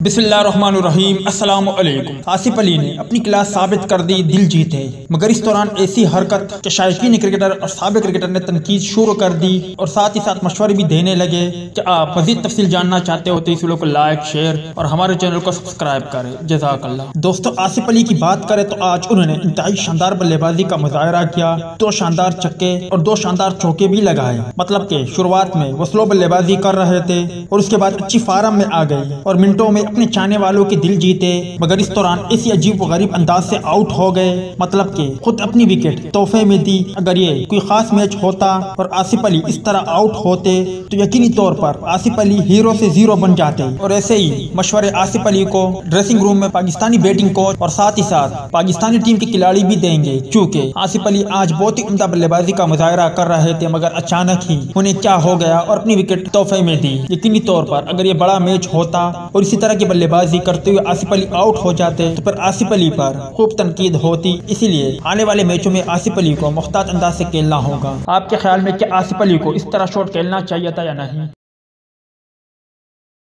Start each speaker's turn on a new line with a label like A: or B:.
A: बिस्मिल्लाहिर्रहमानिर्रहीम। अस्सलाम वालेकुम। आसिफ अली ने अपनी क्लास साबित कर दी, दिल जीते, मगर इस दौरान ऐसी हरकत के शायकीन क्रिकेटर और साबिक क्रिकेटर ने तनकीद शुरू कर दी और साथ ही साथ मशवरे भी देने लगे कि आप मजीद तफसील जानना चाहते हो तो इस वीडियो को लाइक, शेयर और हमारे चैनल को सब्सक्राइब करें। जज़ाकल्लाह। दोस्तों, आसिफ अली की बात करें तो आज उन्होंने इंतहाई शानदार बल्लेबाजी का मुजाहरा किया। 2 शानदार छक्के और 2 शानदार चौके भी लगाए। मतलब के शुरुआत में वो स्लो बल्लेबाजी कर रहे थे और उसके बाद अच्छी फार्म में आ गई और मिनटों में अपने चाहने वालों के दिल जीते, मगर इस दौरान ऐसी अजीब व गरीब अंदाज से आउट हो गए। मतलब के खुद अपनी विकेट तोहफे में दी। अगर ये कोई खास मैच होता और आसिफ अली इस तरह आउट होते तो यकीनी तौर पर आसिफ अली हीरो से जीरो बन जाते। और ऐसे ही मशवरे आसिफ अली को ड्रेसिंग रूम में पाकिस्तानी बैटिंग कोच और साथ ही साथ पाकिस्तानी टीम के खिलाड़ी भी देंगे, क्योंकि आसिफ अली आज बहुत ही उम्दा बल्लेबाजी का मुजाहरा कर रहे थे, मगर अचानक ही उन्हें क्या हो गया और अपनी विकेट तोहफे में दी। यकीनी तौर पर अगर ये बड़ा मैच होता और इसी तरह की बल्लेबाजी करते हुए आसिफ अली आउट हो जाते तो फिर आसिफ अली पर खूब तनकीद होती। इसीलिए आने वाले मैचों में आसिफ अली को मुख्तार अंदाज से खेलना होगा। आपके ख्याल में क्या आसिफ अली को इस तरह शॉट खेलना चाहिए था या नहीं?